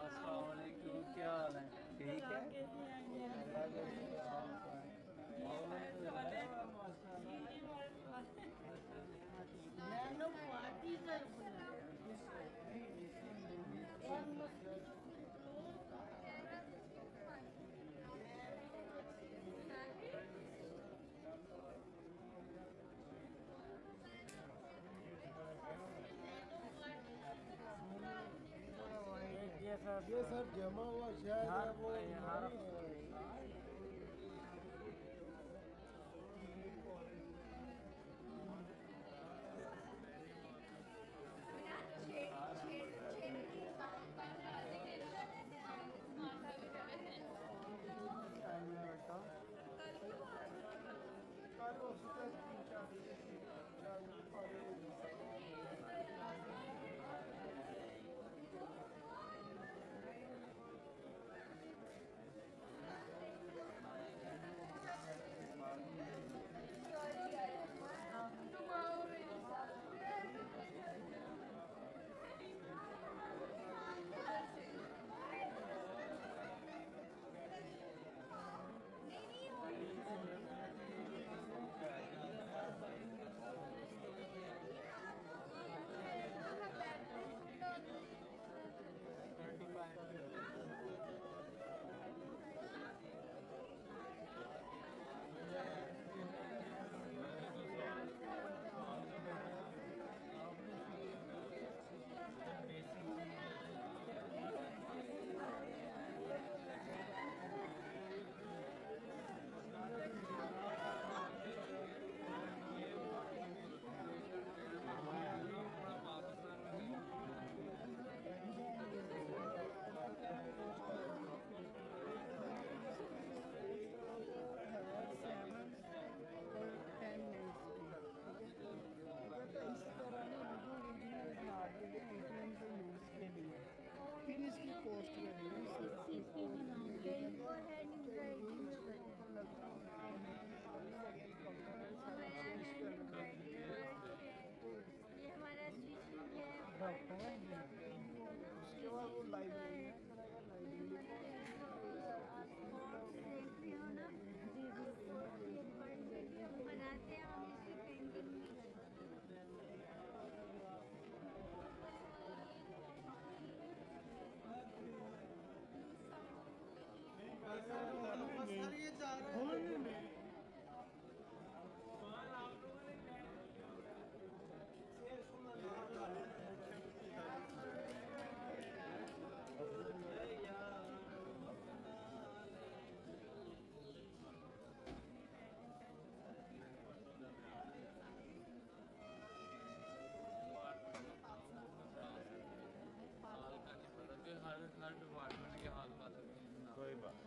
अस्सलाम वालेकुम, क्या हाल है? ठीक है। ये सब जमा हुआ शायद वो फिर इसकी कॉस्ट ये हमारा स्टिचिंग है, उसके बाद वो लाइब्रेरी आप देख रहे हो ना, जी जी, ये बड़ी वीडियो हम बनाते डिपार्टमेंट के हाल बात है। कोई बात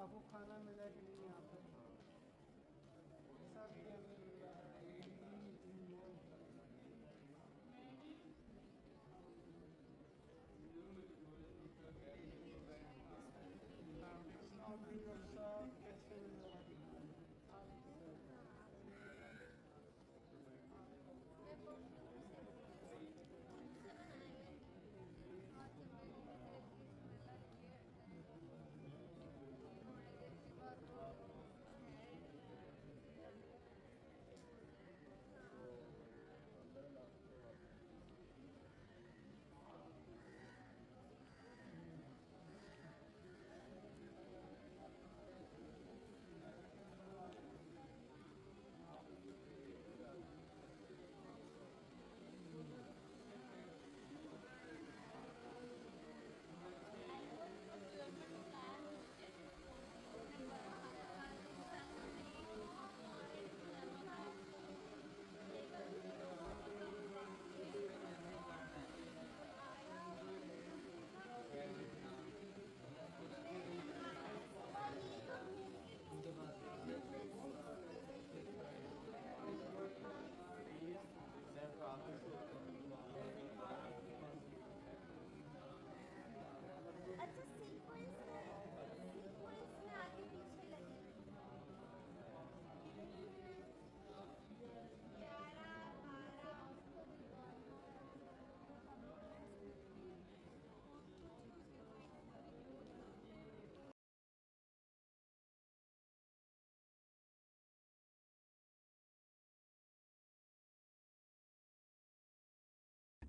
आपको खाना मिला कि नहीं यहाँ पर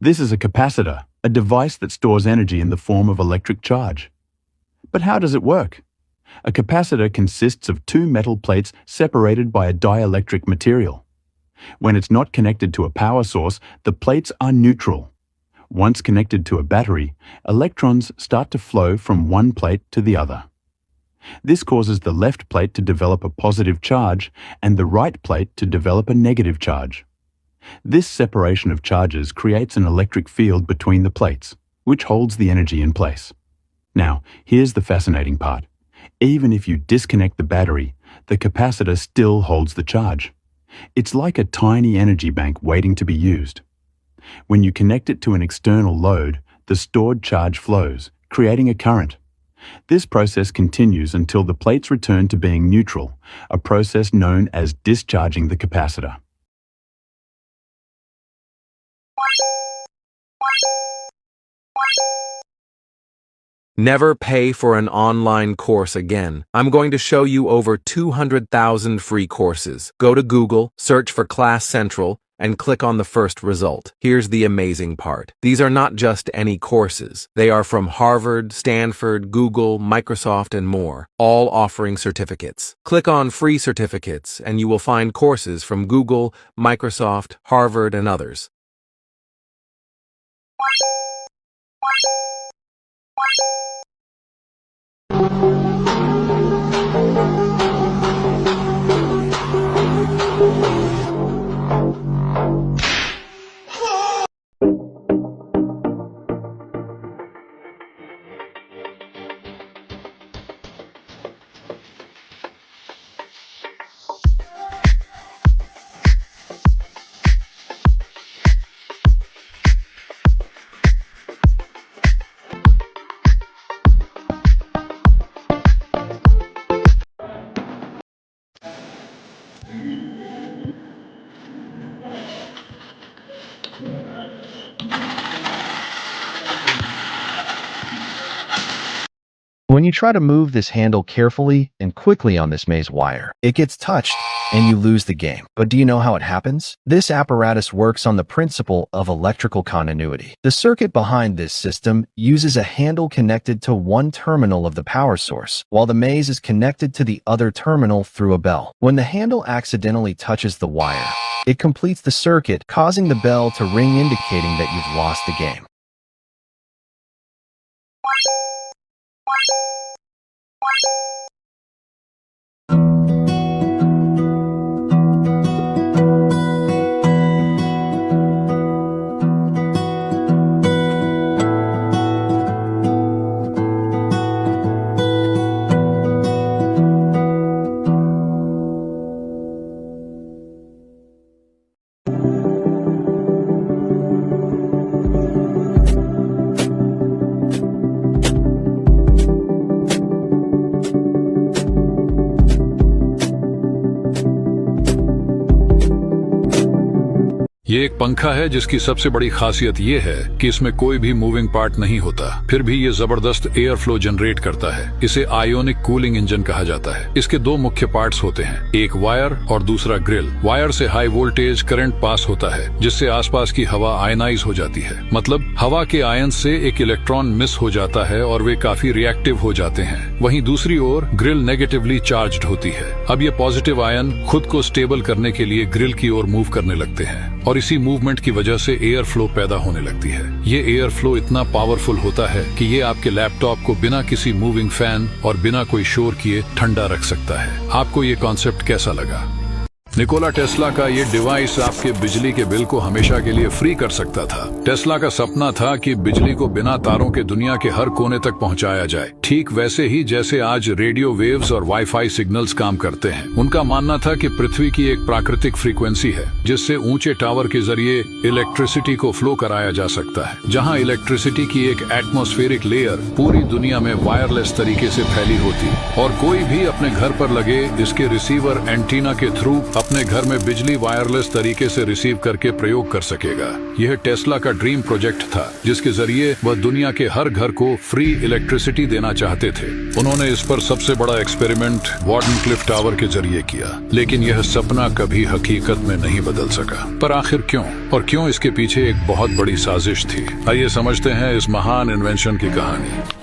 This is a capacitor, a device that stores energy in the form of electric charge. But how does it work? A capacitor consists of two metal plates separated by a dielectric material. When it's not connected to a power source, the plates are neutral. Once connected to a battery, electrons start to flow from one plate to the other. This causes the left plate to develop a positive charge and the right plate to develop a negative charge. This separation of charges creates an electric field between the plates, which holds the energy in place. Now, here's the fascinating part. Even if you disconnect the battery, the capacitor still holds the charge. It's like a tiny energy bank waiting to be used. When you connect it to an external load, the stored charge flows, creating a current. This process continues until the plates return to being neutral, a process known as discharging the capacitor. Never pay for an online course again. I'm going to show you over 200,000 free courses. Go to Google, search for Class Central, and click on the first result. Here's the amazing part. These are not just any courses. They are from Harvard, Stanford, Google, Microsoft, and more, all offering certificates. Click on Free Certificates, and you will find courses from Google, Microsoft, Harvard, and others. When you try to move this handle carefully and quickly on this maze wire, it gets touched and you lose the game. But do you know how it happens? This apparatus works on the principle of electrical continuity. The circuit behind this system uses a handle connected to one terminal of the power source, while the maze is connected to the other terminal through a bell. When the handle accidentally touches the wire, it completes the circuit, causing the bell to ring, indicating that you've lost the game. ये एक पंखा है जिसकी सबसे बड़ी खासियत ये है कि इसमें कोई भी मूविंग पार्ट नहीं होता, फिर भी ये जबरदस्त एयर फ्लो जनरेट करता है। इसे आयोनिक कूलिंग इंजन कहा जाता है। इसके दो मुख्य पार्ट्स होते हैं, एक वायर और दूसरा ग्रिल। वायर से हाई वोल्टेज करंट पास होता है जिससे आसपास की हवा आयनाइज हो जाती है, मतलब हवा के आयन से एक इलेक्ट्रॉन मिस हो जाता है और वे काफी रिएक्टिव हो जाते हैं। वहीं दूसरी ओर ग्रिल नेगेटिवली चार्ज्ड होती है। अब ये पॉजिटिव आयन खुद को स्टेबल करने के लिए ग्रिल की ओर मूव करने लगते हैं और इसी मूवमेंट की वजह से एयर फ्लो पैदा होने लगती है। ये एयर फ्लो इतना पावरफुल होता है कि ये आपके लैपटॉप को बिना किसी मूविंग फैन और बिना कोई शोर किए ठंडा रख सकता है। आपको ये कॉन्सेप्ट कैसा लगा? निकोला टेस्ला का ये डिवाइस आपके बिजली के बिल को हमेशा के लिए फ्री कर सकता था। टेस्ला का सपना था कि बिजली को बिना तारों के दुनिया के हर कोने तक पहुंचाया जाए, ठीक वैसे ही जैसे आज रेडियो वेव्स और वाईफाई सिग्नल्स काम करते हैं। उनका मानना था कि पृथ्वी की एक प्राकृतिक फ्रीक्वेंसी है जिससे ऊंचे टावर के जरिए इलेक्ट्रिसिटी को फ्लो कराया जा सकता है, जहां इलेक्ट्रिसिटी की एक एटमॉस्फेरिक लेयर पूरी दुनिया में वायरलेस तरीके से फैली होती और कोई भी अपने घर पर लगे इसके रिसीवर एंटीना के थ्रू अपने घर में बिजली वायरलेस तरीके से रिसीव करके प्रयोग कर सकेगा। यह टेस्ला का ड्रीम प्रोजेक्ट था जिसके जरिए वह दुनिया के हर घर को फ्री इलेक्ट्रिसिटी देना चाहते थे। उन्होंने इस पर सबसे बड़ा एक्सपेरिमेंट वार्डनक्लिफ टावर के जरिए किया, लेकिन यह सपना कभी हकीकत में नहीं बदल सका। पर आखिर क्यों? और क्यों इसके पीछे एक बहुत बड़ी साजिश थी? आइए समझते हैं इस महान इन्वेंशन की कहानी।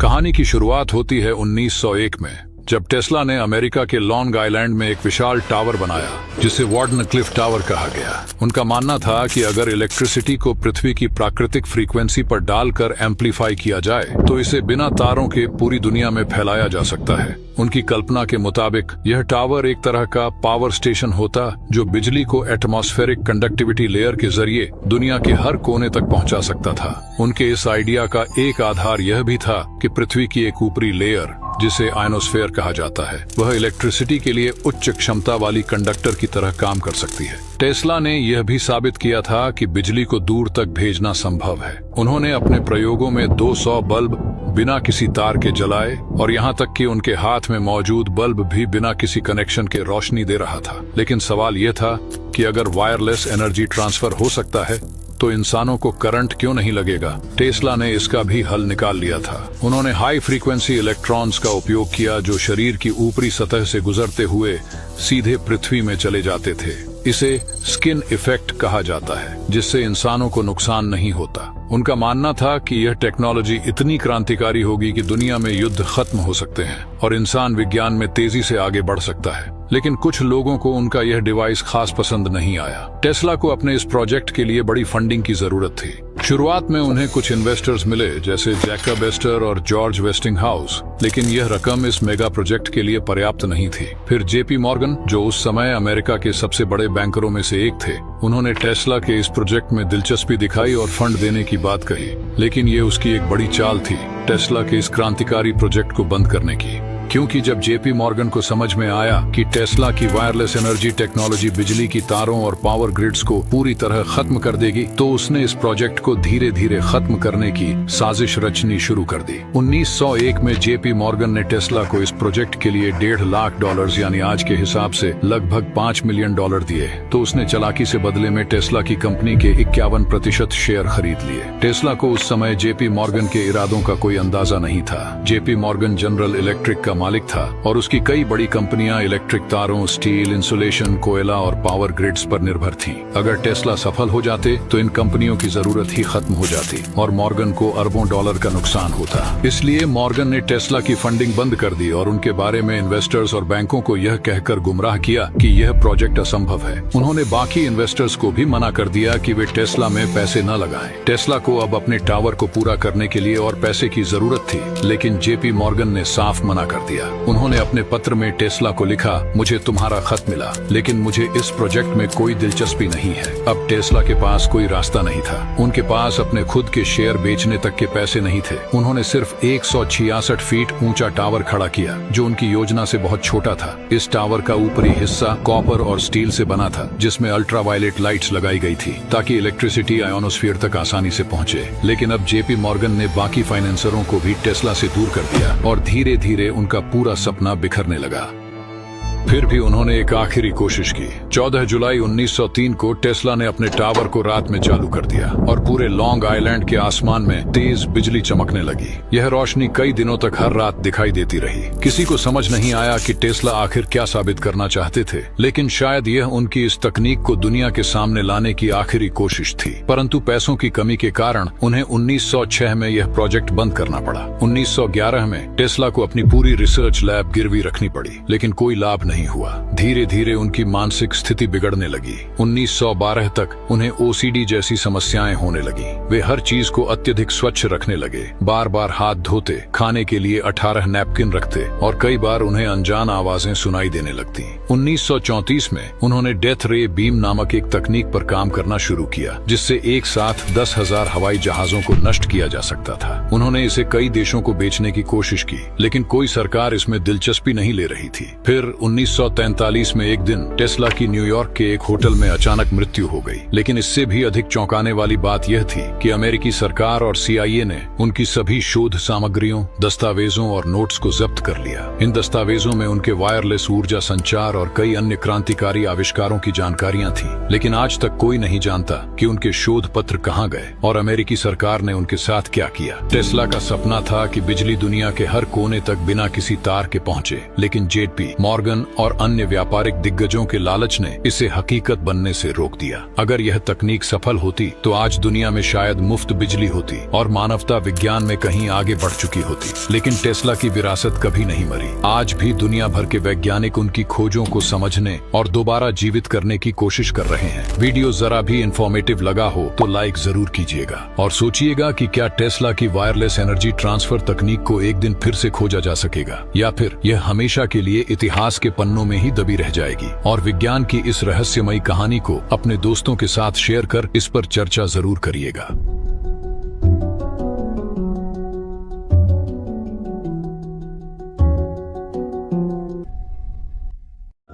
कहानी की शुरुआत होती है 1901 में, जब टेस्ला ने अमेरिका के लॉन्ग आइलैंड में एक विशाल टावर बनाया जिसे वार्डनक्लिफ टावर कहा गया। उनका मानना था कि अगर इलेक्ट्रिसिटी को पृथ्वी की प्राकृतिक फ्रीक्वेंसी पर डालकर एम्पलीफाई किया जाए तो इसे बिना तारों के पूरी दुनिया में फैलाया जा सकता है। उनकी कल्पना के मुताबिक यह टावर एक तरह का पावर स्टेशन होता जो बिजली को एटमॉस्फेरिक कंडक्टिविटी लेयर के जरिए दुनिया के हर कोने तक पहुंचा सकता था। उनके इस आइडिया का एक आधार यह भी था कि पृथ्वी की एक ऊपरी लेयर जिसे आयनोस्फेयर कहा जाता है वह इलेक्ट्रिसिटी के लिए उच्च क्षमता वाली कंडक्टर की तरह काम कर सकती है। टेस्ला ने यह भी साबित किया था कि बिजली को दूर तक भेजना संभव है। उन्होंने अपने प्रयोगों में 200 बल्ब बिना किसी तार के जलाए और यहाँ तक कि उनके हाथ में मौजूद बल्ब भी बिना किसी कनेक्शन के रोशनी दे रहा था। लेकिन सवाल यह था कि अगर वायरलेस एनर्जी ट्रांसफर हो सकता है तो इंसानों को करंट क्यों नहीं लगेगा? टेस्ला ने इसका भी हल निकाल लिया था। उन्होंने हाई फ्रीक्वेंसी इलेक्ट्रॉन्स का उपयोग किया जो शरीर की ऊपरी सतह से गुजरते हुए सीधे पृथ्वी में चले जाते थे। इसे स्किन इफेक्ट कहा जाता है, जिससे इंसानों को नुकसान नहीं होता। उनका मानना था कि यह टेक्नोलॉजी इतनी क्रांतिकारी होगी कि दुनिया में युद्ध खत्म हो सकते हैं और इंसान विज्ञान में तेजी से आगे बढ़ सकता है। लेकिन कुछ लोगों को उनका यह डिवाइस खास पसंद नहीं आया। टेस्ला को अपने इस प्रोजेक्ट के लिए बड़ी फंडिंग की जरूरत थी। शुरुआत में उन्हें कुछ इन्वेस्टर्स मिले जैसे जैकब एस्टर और जॉर्ज वेस्टिंगहाउस, लेकिन यह रकम इस मेगा प्रोजेक्ट के लिए पर्याप्त नहीं थी। फिर जेपी मॉर्गन, जो उस समय अमेरिका के सबसे बड़े बैंकरों में से एक थे, उन्होंने टेस्ला के इस प्रोजेक्ट में दिलचस्पी दिखाई और फंड देने की बात कही। लेकिन ये उसकी एक बड़ी चाल थी टेस्ला के इस क्रांतिकारी प्रोजेक्ट को बंद करने की, क्योंकि जब जेपी मॉर्गन को समझ में आया कि टेस्ला की वायरलेस एनर्जी टेक्नोलॉजी बिजली की तारों और पावर ग्रिड्स को पूरी तरह खत्म कर देगी, तो उसने इस प्रोजेक्ट को धीरे धीरे खत्म करने की साजिश रचनी शुरू कर दी। 1901 में जेपी मॉर्गन ने टेस्ला को इस प्रोजेक्ट के लिए $1.5 लाख यानी आज के हिसाब से लगभग $5 मिलियन दिए, तो उसने चालाकी से बदले में टेस्ला की कंपनी के 51% शेयर खरीद लिए। टेस्ला को उस समय जेपी मॉर्गन के इरादों का कोई अंदाजा नहीं था। जेपी मॉर्गन जनरल इलेक्ट्रिक का मालिक था और उसकी कई बड़ी कंपनियां इलेक्ट्रिक तारों, स्टील, इंसुलेशन, कोयला और पावर ग्रिड्स पर निर्भर थीं। अगर टेस्ला सफल हो जाते तो इन कंपनियों की जरूरत ही खत्म हो जाती और मॉर्गन को अरबों डॉलर का नुकसान होता। इसलिए मॉर्गन ने टेस्ला की फंडिंग बंद कर दी और उनके बारे में इन्वेस्टर्स और बैंकों को यह कहकर गुमराह किया कि यह प्रोजेक्ट असंभव है। उन्होंने बाकी इन्वेस्टर्स को भी मना कर दिया कि वे टेस्ला में पैसे न लगाएं। टेस्ला को अब अपने टावर को पूरा करने के लिए और पैसे की जरूरत थी, लेकिन जेपी मॉर्गन ने साफ मना कर दिया। उन्होंने अपने पत्र में टेस्ला को लिखा, मुझे तुम्हारा खत मिला, लेकिन मुझे इस प्रोजेक्ट में कोई दिलचस्पी नहीं है। अब टेस्ला के पास कोई रास्ता नहीं था। उनके पास अपने खुद के शेयर बेचने तक के पैसे नहीं थे। उन्होंने सिर्फ 166 फीट ऊंचा टावर खड़ा किया, जो उनकी योजना से बहुत छोटा था। इस टावर का ऊपरी हिस्सा कॉपर और स्टील से बना था, जिसमें अल्ट्रावायलेट लाइट्स लगाई गई थी ताकि इलेक्ट्रिसिटी आयोनोस्फीयर तक आसानी से पहुंचे। लेकिन अब जेपी मॉर्गन ने बाकी फाइनेंसरों को भी टेस्ला से दूर कर दिया और धीरे धीरे उनका पूरा सपना बिखरने लगा। फिर भी उन्होंने एक आखिरी कोशिश की। 14 जुलाई 1903 को टेस्ला ने अपने टावर को रात में चालू कर दिया और पूरे लॉन्ग आइलैंड के आसमान में तेज बिजली चमकने लगी। यह रोशनी कई दिनों तक हर रात दिखाई देती रही। किसी को समझ नहीं आया कि टेस्ला आखिर क्या साबित करना चाहते थे, लेकिन शायद यह उनकी इस तकनीक को दुनिया के सामने लाने की आखिरी कोशिश थी। परंतु पैसों की कमी के कारण उन्हें 1906 में यह प्रोजेक्ट बंद करना पड़ा। 1911 में टेस्ला को अपनी पूरी रिसर्च लैब गिरवी रखनी पड़ी, लेकिन कोई लाभ नहीं हुआ। धीरे धीरे उनकी मानसिक स्थिति बिगड़ने लगी। 1912 तक उन्हें ओसीडी जैसी समस्याएं होने लगी। वे हर चीज को अत्यधिक स्वच्छ रखने लगे, बार बार हाथ धोते, खाने के लिए 18 नैपकिन रखते और कई बार उन्हें अनजान आवाजें सुनाई देने लगती। 1934 में उन्होंने डेथ रे बीम नामक एक तकनीक पर काम करना शुरू किया, जिससे एक साथ 10,000 हवाई जहाजों को नष्ट किया जा सकता था। उन्होंने इसे कई देशों को बेचने की कोशिश की, लेकिन कोई सरकार इसमें दिलचस्पी नहीं ले रही थी। फिर 1943 में एक दिन टेस्ला की न्यूयॉर्क के एक होटल में अचानक मृत्यु हो गई। लेकिन इससे भी अधिक चौंकाने वाली बात यह थी कि अमेरिकी सरकार और CIA ने उनकी सभी शोध सामग्रियों, दस्तावेजों और नोट्स को जब्त कर लिया। इन दस्तावेजों में उनके वायरलेस ऊर्जा संचार और कई अन्य क्रांतिकारी आविष्कारों की जानकारियां थी। लेकिन आज तक कोई नहीं जानता कि उनके शोध पत्र कहां गए और अमेरिकी सरकार ने उनके साथ क्या किया। टेस्ला का सपना था कि बिजली दुनिया के हर कोने तक बिना किसी तार के पहुंचे, लेकिन जेपी मॉर्गन और अन्य व्यापारिक दिग्गजों के लालच ने इसे हकीकत बनने से रोक दिया। अगर यह तकनीक सफल होती तो आज दुनिया में शायद मुफ्त बिजली होती और मानवता विज्ञान में कहीं आगे बढ़ चुकी होती। लेकिन टेस्ला की विरासत कभी नहीं मरी। आज भी दुनिया भर के वैज्ञानिक उनकी खोजों को समझने और दोबारा जीवित करने की कोशिश कर रहे हैं। वीडियो जरा भी इंफॉर्मेटिव लगा हो तो लाइक जरूर कीजिएगा और सोचिएगा कि क्या टेस्ला की वायरलेस एनर्जी ट्रांसफर तकनीक को एक दिन फिर से खोजा जा सकेगा, या फिर यह हमेशा के लिए इतिहास के पन्नों में ही दबी रह जाएगी। और विज्ञान की इस रहस्यमयी कहानी को अपने दोस्तों के साथ शेयर कर इस पर चर्चा जरूर करिएगा।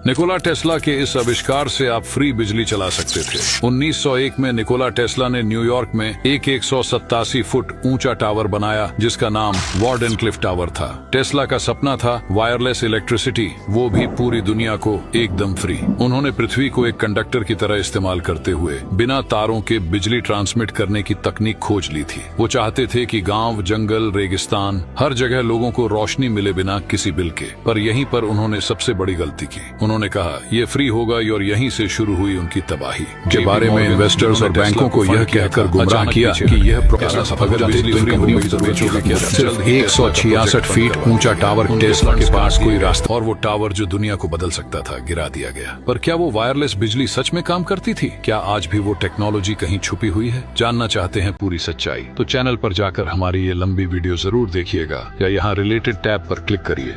निकोला टेस्ला के इस आविष्कार से आप फ्री बिजली चला सकते थे। 1901 में निकोला टेस्ला ने न्यूयॉर्क में एक 187 फुट ऊंचा टावर बनाया, जिसका नाम वार्डेनक्लिफ टावर था। टेस्ला का सपना था वायरलेस इलेक्ट्रिसिटी, वो भी पूरी दुनिया को एकदम फ्री। उन्होंने पृथ्वी को एक कंडक्टर की तरह इस्तेमाल करते हुए बिना तारों के बिजली ट्रांसमिट करने की तकनीक खोज ली थी। वो चाहते थे कि गांव, जंगल, रेगिस्तान, हर जगह लोगों को रोशनी मिले बिना किसी बिल के। पर यहीं पर उन्होंने सबसे बड़ी गलती की। उन्होंने कहा यह फ्री होगा और यहीं से शुरू हुई उनकी तबाही। के बारे में इन्वेस्टर्स और बैंकों को यह कहकर गुमराह किया कि यह अगर बिजली फ्री होगी तो सिर्फ 166 फीट ऊंचा टावर टेस्ला के पास कोई रास्ता, और वो टावर जो दुनिया को बदल सकता था, गिरा दिया गया। पर क्या वो वायरलेस बिजली सच में काम करती थी? क्या आज भी वो टेक्नोलॉजी कहीं छुपी हुई है? जानना चाहते हैं पूरी सच्चाई तो चैनल पर जाकर हमारी ये लंबी वीडियो जरूर देखिएगा या यहाँ रिलेटेड टैब पर क्लिक करिए।